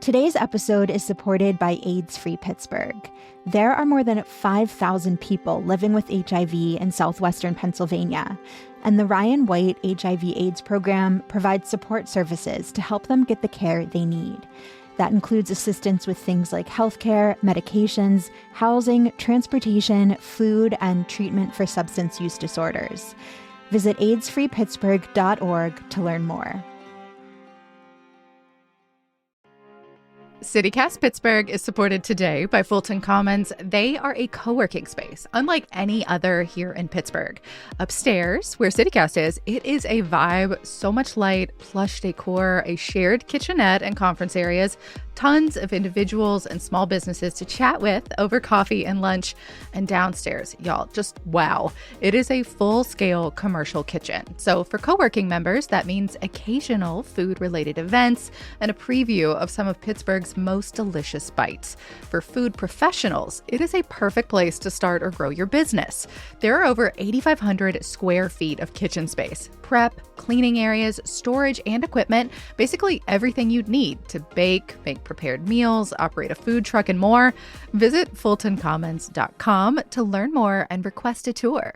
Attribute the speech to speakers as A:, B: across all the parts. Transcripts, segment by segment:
A: Today's episode is supported by AIDS-Free Pittsburgh. There are more than 5,000 people living with HIV in southwestern Pennsylvania, and the Ryan White HIV/AIDS program provides support services to help them get the care they need. That includes assistance with things like healthcare, medications, housing, transportation, food, and treatment for substance use disorders. Visit aidsfreepittsburgh.org to learn more.
B: CityCast Pittsburgh is supported today by Fulton Commons. They are a co-working space, unlike any other here in Pittsburgh. Upstairs, where CityCast is, it is a vibe, so much light, plush decor, a shared kitchenette and conference areas, tons of individuals and small businesses to chat with over coffee and lunch. And downstairs, y'all, just wow. It is a full-scale commercial kitchen. So for co-working members, that means occasional food-related events and a preview of some of Pittsburgh's most delicious bites. For food professionals, it is a perfect place to start or grow your business. There are over 8,500 square feet of kitchen space, prep, cleaning areas, storage, and equipment, basically everything you'd need to bake, make prepared meals, operate a food truck, and more. Visit fultoncommons.com to learn more and request a tour.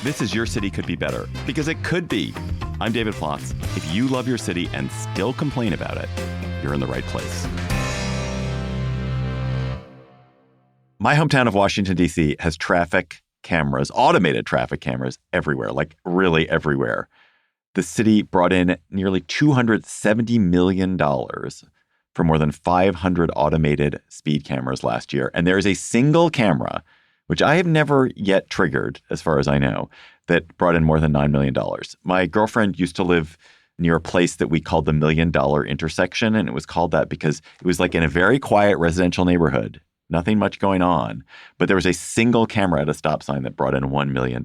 C: This is Your City Could Be Better, because it could be. I'm David Plotz. If you love your city and still complain about it, you're in the right place. My hometown of Washington, D.C. has traffic cameras, automated traffic cameras everywhere, like really everywhere. The city brought in nearly $270 million for more than 500 automated speed cameras last year. And there is a single camera, which I have never yet triggered, as far as I know, that brought in more than $9 million. My girlfriend used to live near a place that we called the $1 Million intersection. And it was called that because it was like in a very quiet residential neighborhood, nothing much going on. But there was a single camera at a stop sign that brought in $1 million.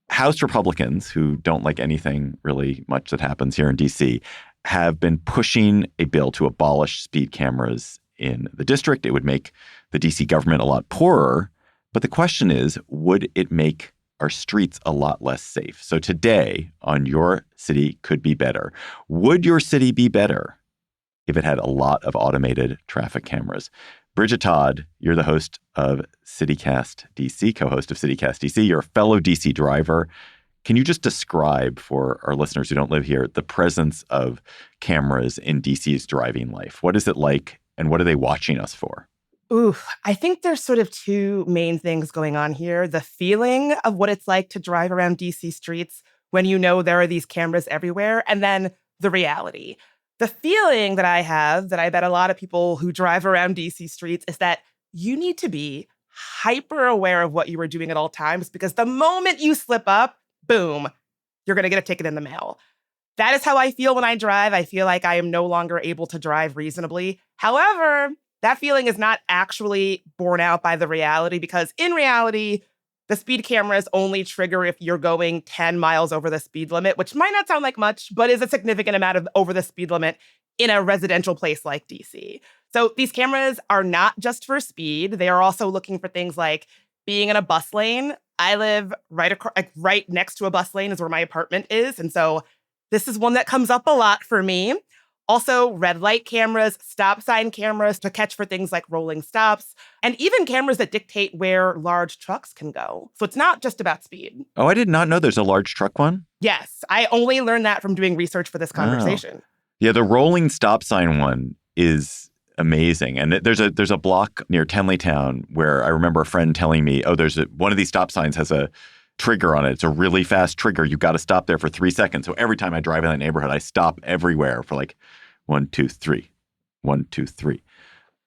C: House Republicans, who don't like anything really much that happens here in D.C., have been pushing a bill to abolish speed cameras in the district. It would make the D.C. government a lot poorer. But the question is, would it make our streets a lot less safe? So today on Your City Could Be Better, would your city be better if it had a lot of automated traffic cameras? Bridget Todd, you're the host of CityCast DC, co-host of CityCast DC. You're a fellow DC driver. Can you just describe for our listeners who don't live here the presence of cameras in DC's driving life? What is it like, and what are they watching us for?
D: Ooh, I think there's sort of two main things going on here. The feeling of what it's like to drive around DC streets when you know there are these cameras everywhere, and then the reality. The feeling that I have, that I bet a lot of people who drive around DC streets, is that you need to be hyper aware of what you are doing at all times, because the moment you slip up, boom, you're going to get a ticket in the mail. That is how I feel when I drive. I feel like I am no longer able to drive reasonably. However, that feeling is not actually borne out by the reality, because in reality, the speed cameras only trigger if you're going 10 miles over the speed limit, which might not sound like much, but is a significant amount of over the speed limit in a residential place like DC. So these cameras are not just for speed. They are also looking for things like being in a bus lane. I live right next to a bus lane is where my apartment is. And so this is one that comes up a lot for me. Also, red light cameras, stop sign cameras to catch for things like rolling stops, and even cameras that dictate where large trucks can go. So it's not just about speed.
C: Oh, I did not know there's a large truck one.
D: Yes, I only learned that from doing research for this conversation.
C: Oh. Yeah, the rolling stop sign one is amazing. And there's a block near Tenleytown where I remember a friend telling me, oh, one of these stop signs has a trigger on it. It's a really fast trigger. You got to stop there for 3 seconds. So every time I drive in that neighborhood, I stop everywhere for like 1, 2, 3, 1, 2, 3.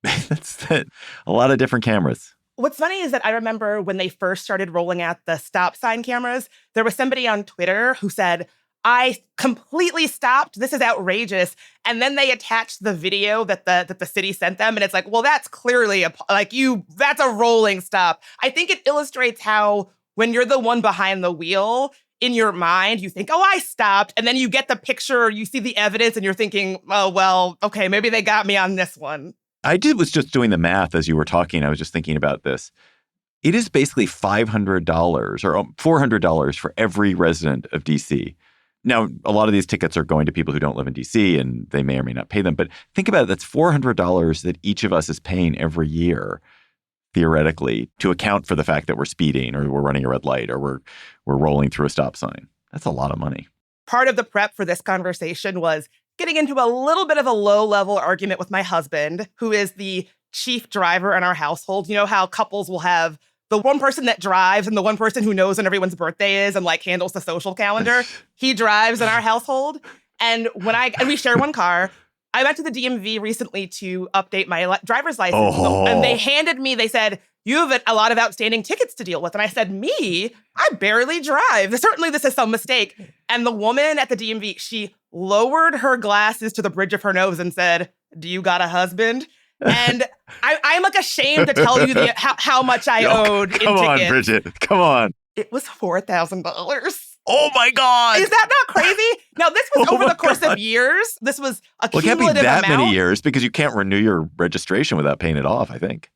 C: That's a lot of different cameras.
D: What's funny is that I remember when they first started rolling out the stop sign cameras, there was somebody on Twitter who said, I completely stopped. This is outrageous. And then they attached the video that the city sent them. And it's like, well, that's clearly that's a rolling stop. I think it illustrates how when you're the one behind the wheel, in your mind, you think, oh, I stopped. And then you get the picture, you see the evidence, and you're thinking, oh, well, okay, maybe they got me on this one.
C: I was just doing the math as you were talking. I was just thinking about this. It is basically $500 or $400 for every resident of DC Now, a lot of these tickets are going to people who don't live in DC and they may or may not pay them. But think about it. That's $400 that each of us is paying every year, theoretically, to account for the fact that we're speeding or we're running a red light or we're rolling through a stop sign. That's a lot of money.
D: Part of the prep for this conversation was getting into a little bit of a low-level argument with my husband, who is the chief driver in our household. You know how couples will have the one person that drives and the one person who knows when everyone's birthday is and like handles the social calendar. He drives in our household. And we share one car. I went to the DMV recently to update my driver's license. And they said, you have a lot of outstanding tickets to deal with. And I said, me? I barely drive. Certainly this is some mistake. And the woman at the DMV, she lowered her glasses to the bridge of her nose and said, do you got a husband? And I'm like ashamed to tell you how much I owed in tickets.
C: Come on, Bridget. Come on.
D: It was $4,000.
C: Oh my God.
D: Is that not crazy? Now, this was over the course of years. This was a cumulative amount.
C: It can't be that many years because you can't renew your registration without paying it off, I think.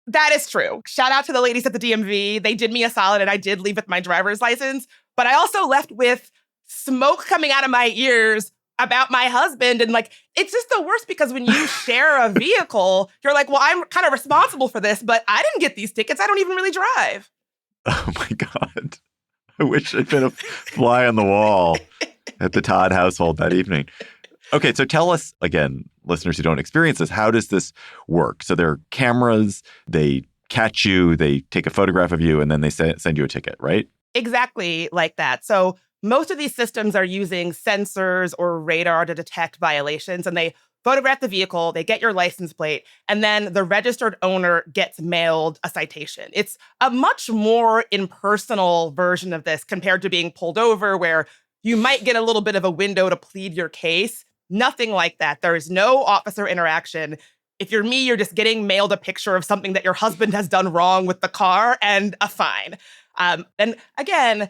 D: That is true. Shout out to the ladies at the DMV. They did me a solid and I did leave with my driver's license. But I also left with smoke coming out of my ears about my husband. And like, it's just the worst because when you share a vehicle, you're like, well, I'm kind of responsible for this, but I didn't get these tickets. I don't even really drive.
C: Oh my God. I wish I'd been a fly on the wall at the Todd household that evening. Okay, so tell us, again, listeners who don't experience this, how does this work? So there are cameras, they catch you, they take a photograph of you, and then they send you a ticket, right?
D: Exactly like that. So most of these systems are using sensors or radar to detect violations, and they photograph the vehicle, they get your license plate, and then the registered owner gets mailed a citation. It's a much more impersonal version of this compared to being pulled over, where you might get a little bit of a window to plead your case. Nothing like that. There is no officer interaction. If you're me, you're just getting mailed a picture of something that your husband has done wrong with the car and a fine. And again,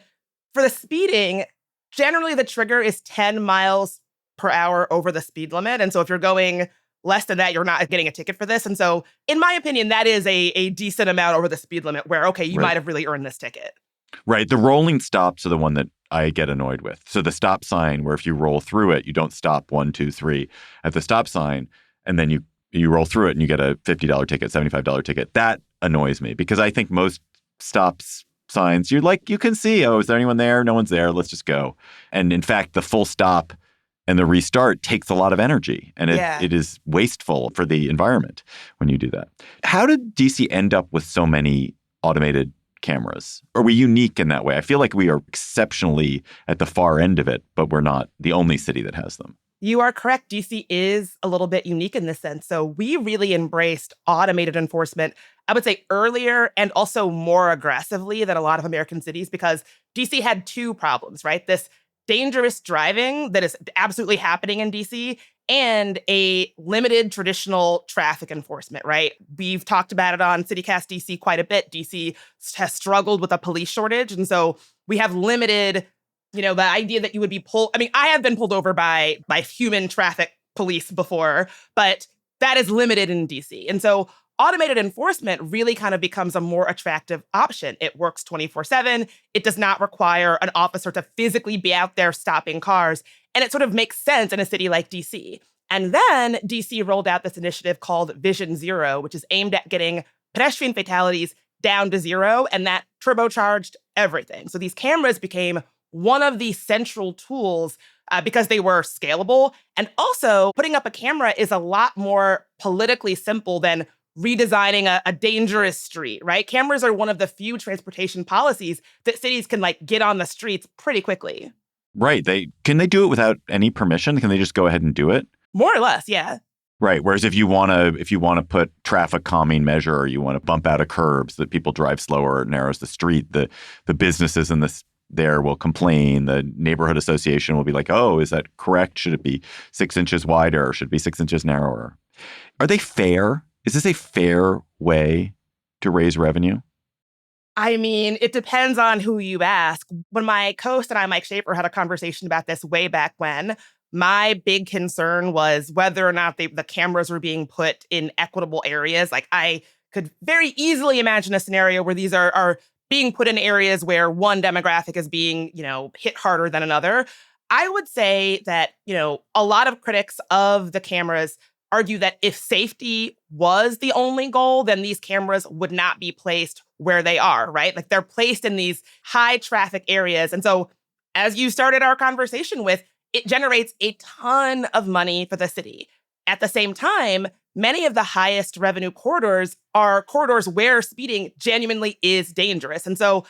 D: for the speeding, generally the trigger is 10 miles per hour over the speed limit. And so if you're going less than that, you're not getting a ticket for this. And so in my opinion, that is a decent amount over the speed limit where, okay, you might have really earned this ticket. Right.
C: The rolling stops are the one that I get annoyed with. So the stop sign, where if you roll through it, you don't stop 1, 2, 3 at the stop sign, and then you roll through it and you get a $50 ticket, $75 ticket. That annoys me because I think most stops signs, you can see, oh, is there anyone there? No one's there. Let's just go. And in fact, the full stop and the restart takes a lot of energy, and it is wasteful for the environment when you do that. How did DC end up with so many automated cameras? Are we unique in that way? I feel like we are exceptionally at the far end of it, but we're not the only city that has them.
D: You are correct. DC is a little bit unique in this sense. So we really embraced automated enforcement, I would say earlier and also more aggressively than a lot of American cities, because DC had two problems, right? This dangerous driving that is absolutely happening in DC and a limited traditional traffic enforcement, right? We've talked about it on CityCast DC quite a bit. DC has struggled with a police shortage. And so we have limited, the idea that you would be pulled. I mean, I have been pulled over by human traffic police before, but that is limited in DC. And so automated enforcement really kind of becomes a more attractive option. It works 24/7. It does not require an officer to physically be out there stopping cars. And it sort of makes sense in a city like DC. And then DC rolled out this initiative called Vision Zero, which is aimed at getting pedestrian fatalities down to zero. And that turbocharged everything. So these cameras became one of the central tools because they were scalable. And also, putting up a camera is a lot more politically simple than redesigning a dangerous street, right? Cameras are one of the few transportation policies that cities can get on the streets pretty quickly.
C: Right. Can they do it without any permission? Can they just go ahead and do it?
D: More or less, yeah.
C: Right. Whereas if you want to put traffic calming measure, or you want to bump out of curbs that people drive slower, it narrows the street, the businesses in this there will complain. The neighborhood association will be like, oh, is that correct? Should it be 6 inches wider, or should it be 6 inches narrower? Are they fair? Is this a fair way to raise revenue?
D: I mean, it depends on who you ask. When my co-host and I, Mike Schaefer, had a conversation about this way back when, my big concern was whether or not the cameras were being put in equitable areas. I could very easily imagine a scenario where these are being put in areas where one demographic is being, hit harder than another. I would say that, a lot of critics of the cameras argue that if safety was the only goal, then these cameras would not be placed where they are, right? Like they're placed in these high traffic areas. And so as you started our conversation with, it generates a ton of money for the city. At the same time, many of the highest revenue corridors are corridors where speeding genuinely is dangerous. And so,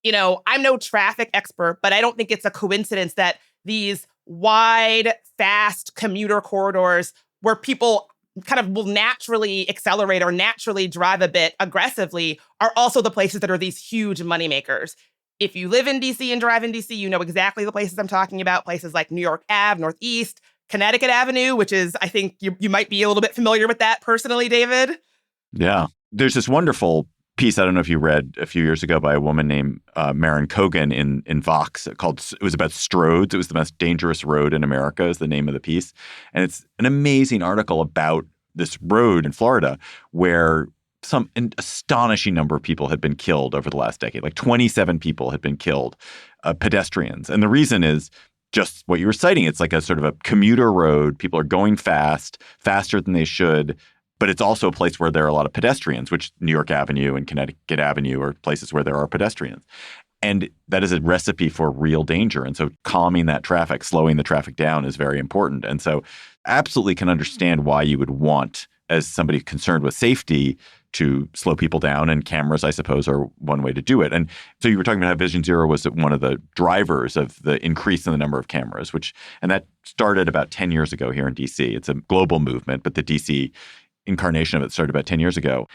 D: I'm no traffic expert, but I don't think it's a coincidence that these wide, fast commuter corridors where people kind of will naturally accelerate or naturally drive a bit aggressively are also the places that are these huge moneymakers. If you live in DC and drive in DC, you know exactly the places I'm talking about, places like New York Ave, Northeast, Connecticut Avenue, which is, I think you might be a little bit familiar with that personally, David.
C: Yeah. There's this wonderful piece, I don't know if you read a few years ago, by a woman named Maren Kogan in Vox it was about Strodes. It was the most dangerous road in America is the name of the piece. And it's an amazing article about this road in Florida where an astonishing number of people had been killed over the last decade. Like 27 people had been killed, pedestrians. And the reason is just what you were citing. It's like a sort of a commuter road. People are going fast, faster than they should. But it's also a place where there are a lot of pedestrians, which New York Avenue and Connecticut Avenue are places where there are pedestrians. And that is a recipe for real danger. And so calming that traffic, slowing the traffic down is very important. And so absolutely can understand why you would want, as somebody concerned with safety, to slow people down. And cameras, I suppose, are one way to do it. And so you were talking about how Vision Zero was one of the drivers of the increase in the number of cameras, and that started about 10 years ago here in DC. It's a global movement, but the DC incarnation of it started about 10 years ago.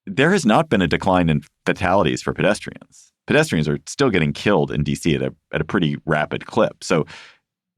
C: There has not been a decline in fatalities for pedestrians. Pedestrians are still getting killed in DC at a pretty rapid clip. So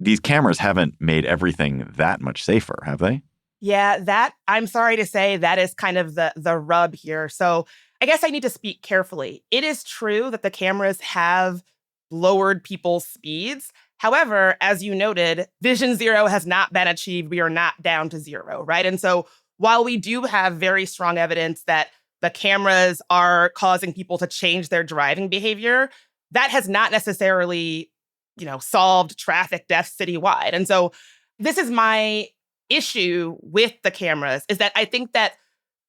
C: these cameras haven't made everything that much safer, have they?
D: Yeah, I'm sorry to say, that is kind of the rub here. So I guess I need to speak carefully. It is true that the cameras have lowered people's speeds. However, as you noted, Vision Zero has not been achieved. We are not down to zero, right? And so while we do have very strong evidence that the cameras are causing people to change their driving behavior, that has not necessarily, solved traffic deaths citywide. And so this is my issue with the cameras, is that I think that,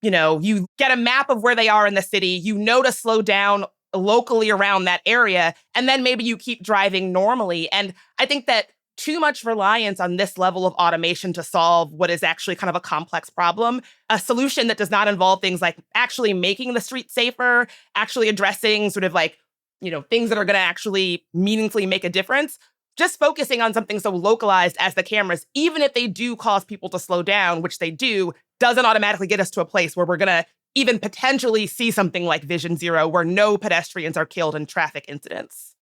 D: you get a map of where they are in the city, to slow down locally around that area, and then maybe you keep driving normally. And I think that too much reliance on this level of automation to solve what is actually kind of a complex problem, a solution that does not involve things like actually making the street safer, actually addressing sort of like, things that are going to actually meaningfully make a difference. Just focusing on something so localized as the cameras, even if they do cause people to slow down, which they do, doesn't automatically get us to a place where we're going to even potentially see something like Vision Zero, where no pedestrians are killed in traffic incidents.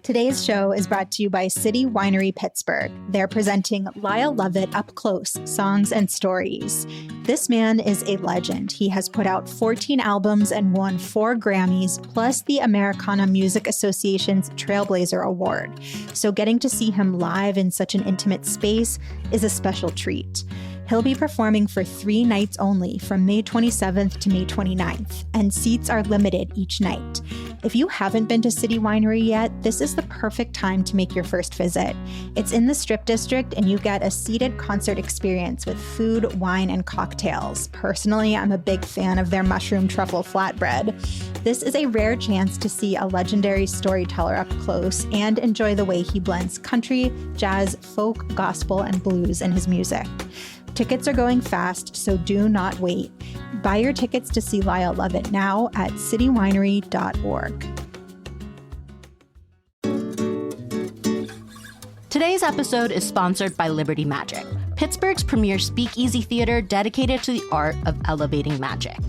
A: Today's show is brought to you by City Winery Pittsburgh. They're presenting Lyle Lovett Up Close, Songs and Stories. This man is a legend. He has put out 14 albums and won 4 Grammys, plus the Americana Music Association's Trailblazer Award. So getting to see him live in such an intimate space is a special treat. He'll be performing for 3 nights only from May 27th to May 29th, and seats are limited each night. If you haven't been to City Winery yet, this is the perfect time to make your first visit. It's in the Strip District, and you get a seated concert experience with food, wine, and cocktails. Personally, I'm a big fan of their mushroom truffle flatbread. This is a rare chance to see a legendary storyteller up close and enjoy the way he blends country, jazz, folk, gospel, and blues in his music. Tickets are going fast, so do not wait. Buy your tickets to see Lyle Lovett now at citywinery.org.
E: Today's episode is sponsored by Liberty Magic, Pittsburgh's premier speakeasy theater dedicated to the art of elevating magic.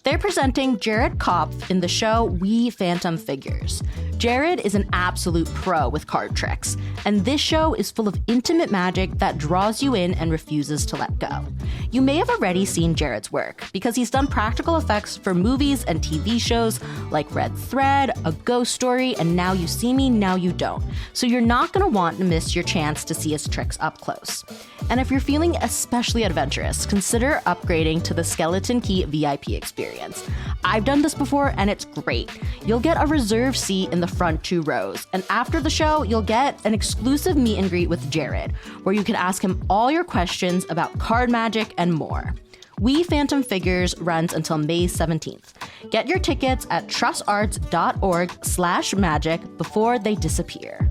E: They're presenting Jared Kopf in the show We Phantom Figures. Jared is an absolute pro with card tricks, and this show is full of intimate magic that draws you in and refuses to let go. You may have already seen Jared's work, because he's done practical effects for movies and TV shows like Red Thread, A Ghost Story, and Now You See Me, Now You Don't. So you're not going to want to miss your chance to see his tricks up close. And if you're feeling especially adventurous, consider upgrading to the Skeleton Key VIP experience. I've done this before, and it's great. You'll get a reserved seat in the front 2 rows, and after the show, you'll get an exclusive meet and greet with Jared, where you can ask him all your questions about card magic and more. We Phantom Figures runs until May 17th. Get your tickets at trustarts.org/magic before they disappear.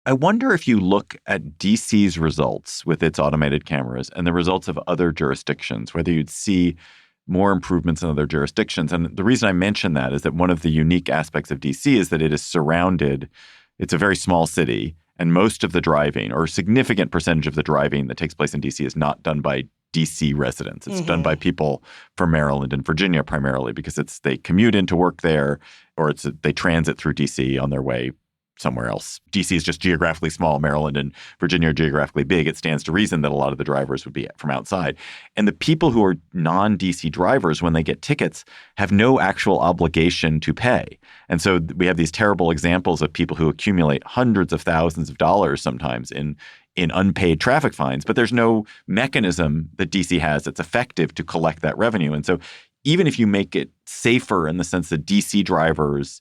C: I wonder if you look at DC's results with its automated cameras and the results of other jurisdictions, whether you'd see more improvements in other jurisdictions. And the reason I mention that is that one of the unique aspects of DC is that it is surrounded, it's a very small city, and most of the driving, or a significant percentage of the driving that takes place in DC, is not done by DC residents. It's done by people from Maryland and Virginia primarily, because they commute into work there, or they transit through DC on their way somewhere else. DC is just geographically small. Maryland and Virginia are geographically big. It stands to reason that a lot of the drivers would be from outside. And the people who are non-DC drivers, when they get tickets, have no actual obligation to pay. And so we have these terrible examples of people who accumulate hundreds of thousands of dollars sometimes in unpaid traffic fines, but there's no mechanism that DC has that's effective to collect that revenue. And so even if you make it safer in the sense that DC drivers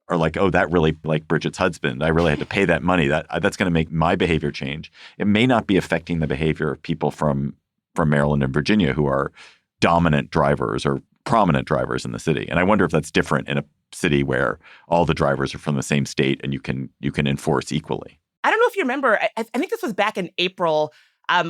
C: are like, oh, that really, like Bridget's husband, I really had to pay that money. That's going to make my behavior change. It may not be affecting the behavior of people from Maryland and Virginia who are dominant drivers or prominent drivers in the city. And I wonder if that's different in a city where all the drivers are from the same state and you can enforce equally.
D: I don't know if you remember, I think this was back in April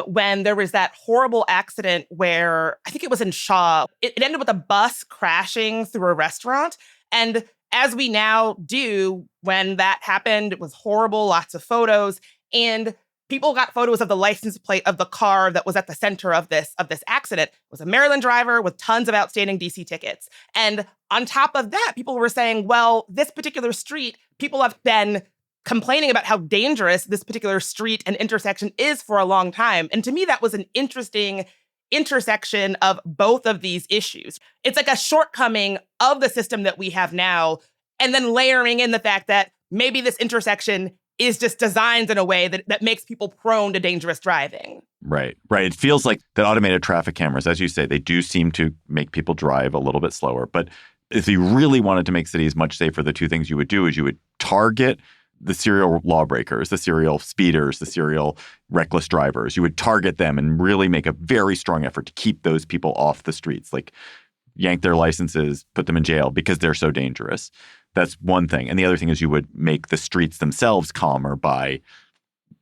D: when there was that horrible accident where, I think it was in Shaw, it ended with a bus crashing through a restaurant. And as we now do, when that happened, it was horrible, lots of photos, and people got photos of the license plate of the car that was at the center of this accident. It was a Maryland driver with tons of outstanding DC tickets. And on top of that, people were saying, well, this particular street, people have been complaining about how dangerous this particular street and intersection is for a long time. And to me, that was an interesting intersection of both of these issues. It's like a shortcoming of the system that we have now, and then layering in the fact that maybe this intersection is just designed in a way that makes people prone to dangerous driving.
C: Right. It feels like the automated traffic cameras, as you say, they do seem to make people drive a little bit slower. But if you really wanted to make cities much safer, the two things you would do is you would target the serial lawbreakers, the serial speeders, the serial reckless drivers. You would target them and really make a very strong effort to keep those people off the streets, like yank their licenses, put them in jail because they're so dangerous. That's one thing. And the other thing is you would make the streets themselves calmer by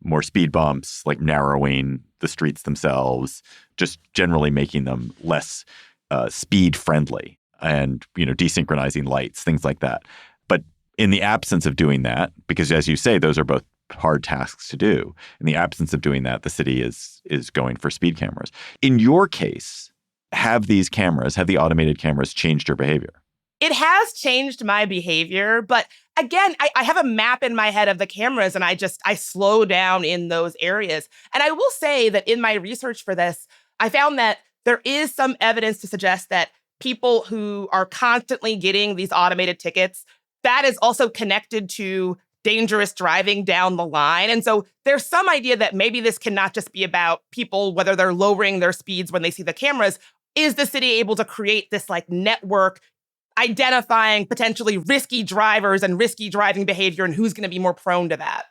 C: more speed bumps, like narrowing the streets themselves, just generally making them less speed friendly and, desynchronizing lights, things like that. But in the absence of doing that, because as you say, those are both hard tasks to do. In the absence of doing that, the city is going for speed cameras. In your case, have the automated cameras changed your behavior?
D: It has changed my behavior, but again, I have a map in my head of the cameras and I slow down in those areas. And I will say that in my research for this, I found that there is some evidence to suggest that people who are constantly getting these automated tickets, that is also connected to dangerous driving down the line. And so there's some idea that maybe this cannot just be about people, whether they're lowering their speeds when they see the cameras. Is the city able to create this network identifying potentially risky drivers and risky driving behavior and who's going to be more prone to that?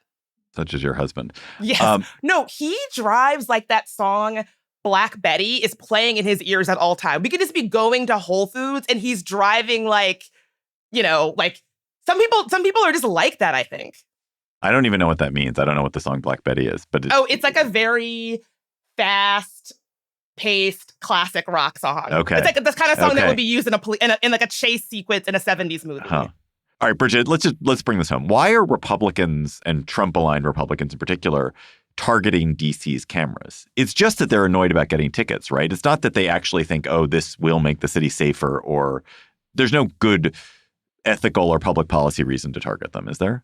C: Such as your husband.
D: Yes. No, he drives like that song Black Betty is playing in his ears at all time. We could just be going to Whole Foods and he's driving some people are just like that, I think.
C: I don't even know what that means. I don't know what the song Black Betty is, but
D: it's like a very fast-paced classic rock song.
C: Okay.
D: It's like this kind of song that would be used in a chase sequence in a 70s movie.
C: Huh. All right, Bridget, let's bring this home. Why are Republicans and Trump-aligned Republicans in particular targeting DC's cameras? It's just that they're annoyed about getting tickets, right? It's not that they actually think, oh, this will make the city safer or there's no good ethical or public policy reason to target them, is there?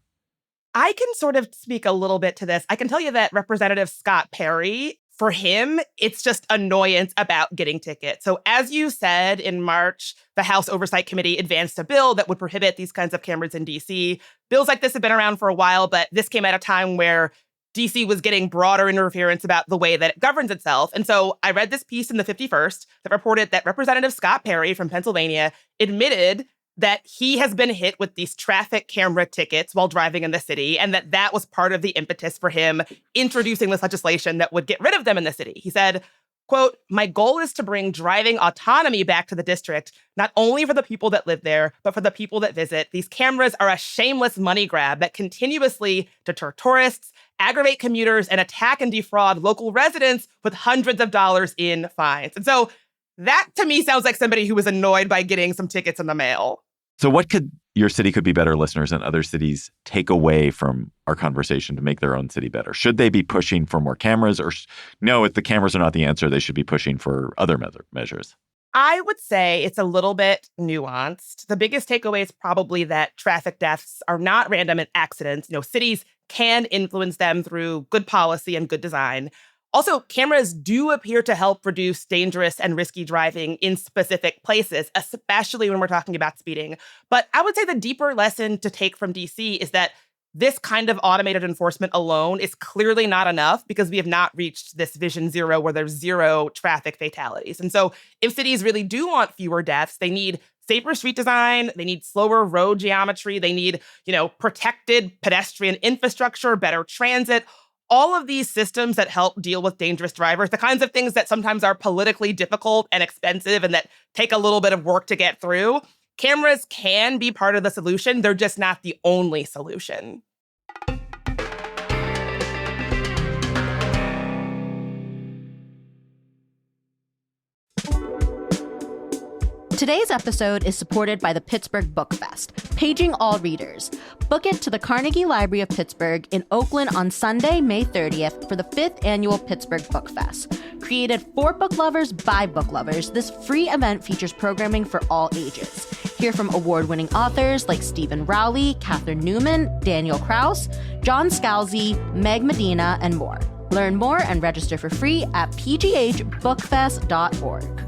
D: I can sort of speak a little bit to this. I can tell you that Representative Scott Perry, for him, it's just annoyance about getting tickets. So as you said, in March, the House Oversight Committee advanced a bill that would prohibit these kinds of cameras in D.C. Bills like this have been around for a while, but this came at a time where D.C. was getting broader interference about the way that it governs itself. And so I read this piece in the 51st that reported that Representative Scott Perry from Pennsylvania admitted that he has been hit with these traffic camera tickets while driving in the city, and that was part of the impetus for him introducing this legislation that would get rid of them in the city. He said, quote, "My goal is to bring driving autonomy back to the district, not only for the people that live there, but for the people that visit. These cameras are a shameless money grab that continuously deter tourists, aggravate commuters, and attack and defraud local residents with hundreds of dollars in fines." And so that, to me, sounds like somebody who was annoyed by getting some tickets in the mail.
C: So what could your city could be better listeners and other cities take away from our conversation to make their own city better? Should they be pushing for more cameras, or no, if the cameras are not the answer, they should be pushing for other measures?
D: I would say it's a little bit nuanced. The biggest takeaway is probably that traffic deaths are not random accidents. Cities can influence them through good policy and good design. Also, cameras do appear to help reduce dangerous and risky driving in specific places, especially when we're talking about speeding. But I would say the deeper lesson to take from DC is that this kind of automated enforcement alone is clearly not enough, because we have not reached this vision zero where there's zero traffic fatalities. And so if cities really do want fewer deaths, they need safer street design, they need slower road geometry, they need, protected pedestrian infrastructure, better transit. All of these systems that help deal with dangerous drivers, the kinds of things that sometimes are politically difficult and expensive and that take a little bit of work to get through, cameras can be part of the solution. They're just not the only solution.
E: Today's episode is supported by the Pittsburgh Book Fest, paging all readers. Book it to the Carnegie Library of Pittsburgh in Oakland on Sunday, May 30th for the 5th annual Pittsburgh Book Fest. Created for book lovers by book lovers, this free event features programming for all ages. Hear from award-winning authors like Stephen Rowley, Catherine Newman, Daniel Kraus, John Scalzi, Meg Medina, and more. Learn more and register for free at pghbookfest.org.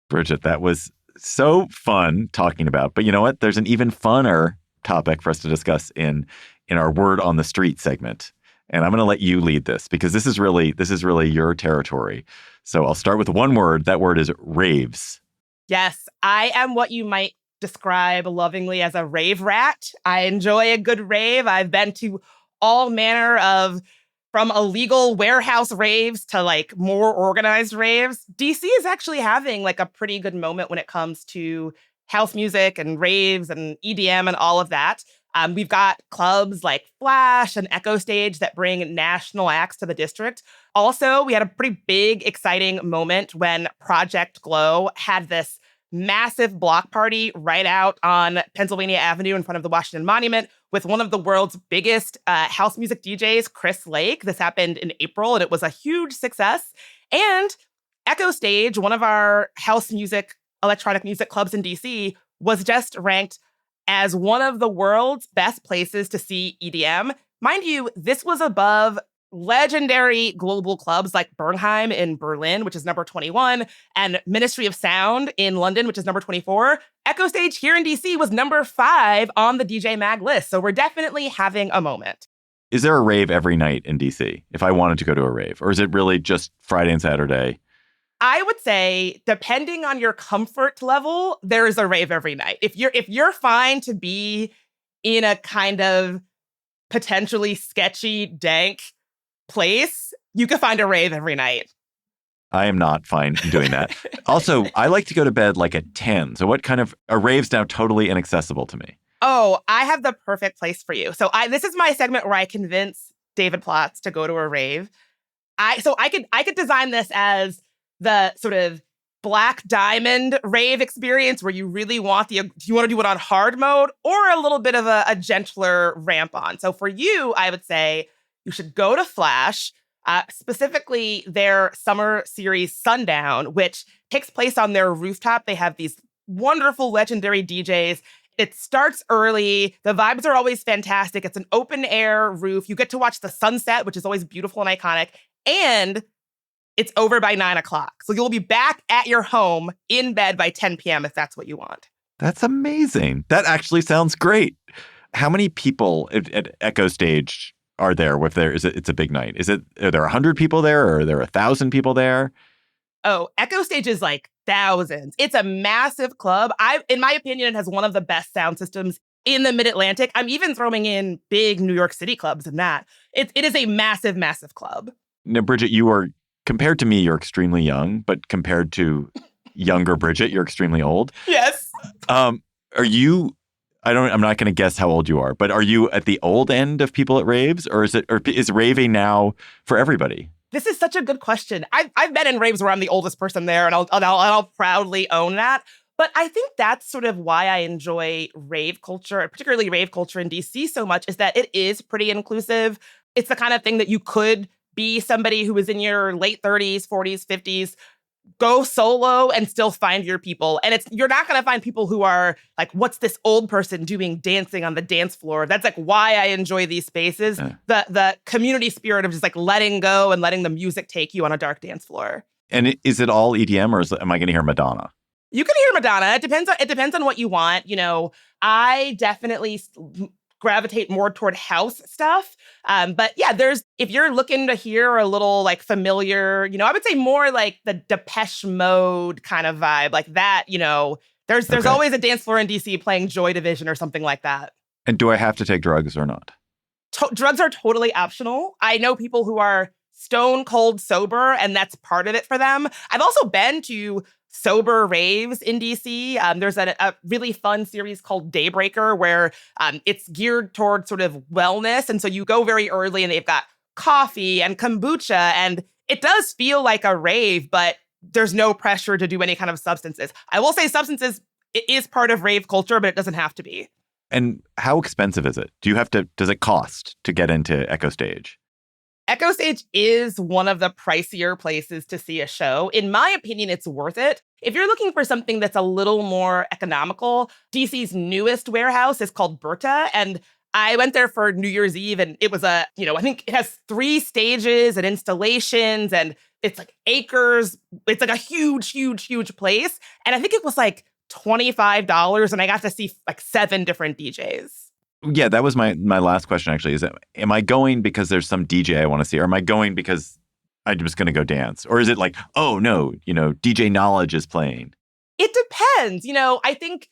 C: Bridget, that was so fun talking about. But you know what? There's an even funner topic for us to discuss in our Word on the Street segment. And I'm going to let you lead this, because this is really your territory. So I'll start with one word. That word is raves.
D: Yes, I am what you might describe lovingly as a rave rat. I enjoy a good rave. I've been to all manner of, from illegal warehouse raves to more organized raves. DC is actually having a pretty good moment when it comes to house music and raves and EDM and all of that. We've got clubs like Flash and Echo Stage that bring national acts to the district. Also, we had a pretty big, exciting moment when Project Glow had this massive block party right out on Pennsylvania Avenue in front of the Washington Monument with one of the world's biggest house music DJs, Chris Lake. This happened in April, and it was a huge success. And Echo Stage, one of our house music, electronic music clubs in DC, was just ranked as one of the world's best places to see EDM. Mind you, this was above legendary global clubs like Bernheim in Berlin, which is number 21, and Ministry of Sound in London, which is number 24. Echo Stage here in DC was number 5 on the DJ Mag list. So we're definitely having a moment.
C: Is there a rave every night in DC if I wanted to go to a rave? Or is it really just Friday and Saturday?
D: I would say, depending on your comfort level, there is a rave every night. If you're fine to be in a kind of potentially sketchy, dank place, you can find a rave every night.
C: I am not fine doing that. Also, I like to go to bed at 10. So what kind of a rave's now totally inaccessible to me?
D: Oh, I have the perfect place for you. So this is my segment where I convince David Plotz to go to a rave. I could design this as the sort of Black Diamond rave experience where you really want do you want to do it on hard mode or a little bit of a gentler ramp on? So for you, I would say you should go to Flash. specifically their summer series Sundown, which takes place on their rooftop. They have these wonderful, legendary DJs. It starts early. The vibes are always fantastic. It's an open air roof. You get to watch the sunset, which is always beautiful and iconic. And it's over by 9 o'clock. So you'll be back at your home in bed by 10 p.m. if that's what you want.
C: That's amazing. That actually sounds great. How many people at Echo Stage are there? It's a big night. Are there 100 people there, or are there 1,000 people there?
D: Oh, Echo Stage is like thousands. It's a massive club. In my opinion, it has one of the best sound systems in the Mid-Atlantic. I'm even throwing in big New York City clubs in that. It is a massive, massive club.
C: Now, Bridget, compared to me, you're extremely young, but compared to younger Bridget, you're extremely old.
D: Yes.
C: Are you, I'm not going to guess how old you are, but are you at the old end of people at raves, or is raving now for everybody?
D: This is such a good question. I've been in raves where I'm the oldest person there, and I'll proudly own that. But I think that's sort of why I enjoy rave culture, particularly rave culture in DC so much, is that it is pretty inclusive. It's the kind of thing that you could be somebody who is in your late 30s, 40s, 50s, go solo and still find your people. And you're not going to find people who are like, what's this old person doing dancing on the dance floor? That's like why I enjoy these spaces. The community spirit of just like letting go and letting the music take you on a dark dance floor.
C: And is it all EDM, or am I going to hear Madonna?
D: You can hear Madonna. It depends on what you want. You know, I definitely gravitate more toward house stuff. But yeah, if you're looking to hear a little like familiar, I would say more like the Depeche Mode kind of vibe, like that, there's always a dance floor in DC playing Joy Division or something like that.
C: And do I have to take drugs or not?
D: Drugs are totally optional. I know people who are stone cold sober, and that's part of it for them. I've also been to sober raves in DC. There's a really fun series called Daybreaker where it's geared toward sort of wellness. And so you go very early and they've got coffee and kombucha, and it does feel like a rave, but there's no pressure to do any kind of substances. I will say substances, it is part of rave culture, but it doesn't have to be.
C: And how expensive is it? Does it cost to get into Echo Stage?
D: Echo Stage is one of the pricier places to see a show. In my opinion, it's worth it. If you're looking for something that's a little more economical, DC's newest warehouse is called Berta. And I went there for New Year's Eve, and it was I think it has 3 stages and installations, and it's like acres. It's like a huge, huge, huge place. And I think it was like $25, and I got to see like 7 different DJs.
C: Yeah, that was my last question, actually. Am I going because there's some DJ I want to see, or am I going because I'm just going to go dance? Or is it like, oh, no, DJ Knowledge is playing?
D: It depends. I think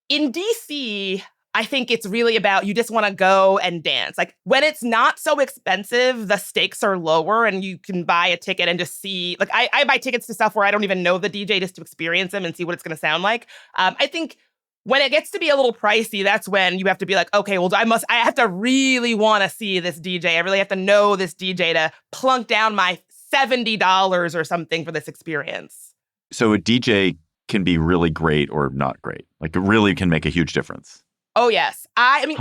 D: in DC, I think it's really about you just want to go and dance. Like when it's not so expensive, the stakes are lower and you can buy a ticket and just see. Like I buy tickets to stuff where I don't even know the DJ just to experience them and see what it's going to sound like. I think when it gets to be a little pricey, that's when you have to be like, okay, well, I have to really want to see this DJ. I really have to know this DJ to plunk down my $70 or something for this experience.
C: So a DJ can be really great or not great. Like it really can make a huge difference.
D: Oh, yes. I mean,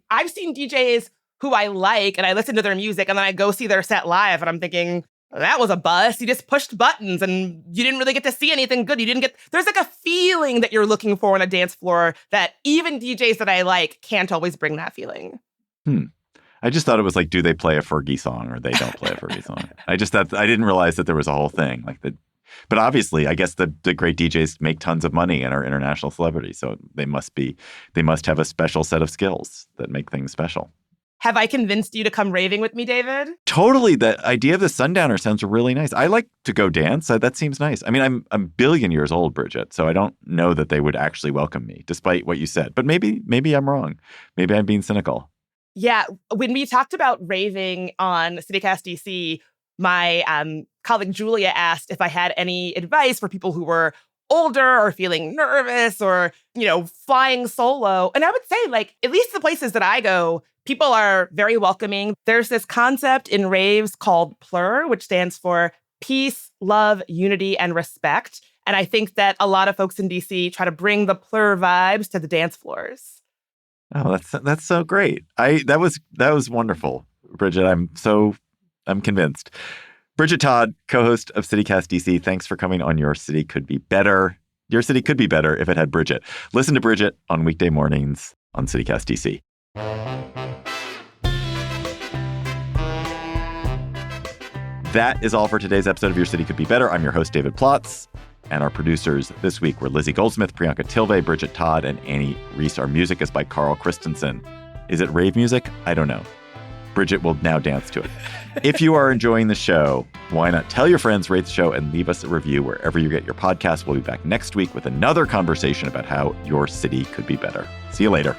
D: I've seen DJs who I like and I listen to their music and then I go see their set live and I'm thinking, that was a bust. You just pushed buttons and you didn't really get to see anything good. There's like a feeling that you're looking for on a dance floor that even DJs that I like can't always bring that feeling.
C: I just thought it was like, do they play a Fergie song or they don't play a Fergie song? I didn't realize that there was a whole thing like that. But obviously, I guess the great DJs make tons of money and are international celebrities. So they must have a special set of skills that make things special.
D: Have I convinced you to come raving with me, David?
C: Totally. The idea of the Sundowner sounds really nice. I like to go dance. That seems nice. I mean, I'm a billion years old, Bridget, so I don't know that they would actually welcome me, despite what you said. But maybe I'm wrong. Maybe I'm being cynical.
D: Yeah. When we talked about raving on CityCast DC, my colleague Julia asked if I had any advice for people who were older or feeling nervous or, flying solo. And I would say, like, at least the places that I go, people are very welcoming. There's this concept in raves called PLUR, which stands for peace, love, unity, and respect. And I think that a lot of folks in DC try to bring the PLUR vibes to the dance floors.
C: Oh, that's so great. That was wonderful, Bridget. I'm so I'm convinced. Bridget Todd, co-host of CityCast DC, thanks for coming on Your City Could Be Better. Your city could be better if it had Bridget. Listen to Bridget on weekday mornings on CityCast DC. That is all for today's episode of Your City Could Be Better. I'm your host, David Plotz. And our producers this week were Lizzie Goldsmith, Priyanka Tilve, Bridget Todd, and Annie Reese. Our music is by Carl Christensen. Is it rave music? I don't know. Bridget will now dance to it. If you are enjoying the show, why not tell your friends, rate the show, and leave us a review wherever you get your podcast. We'll be back next week with another conversation about how your city could be better. See you later.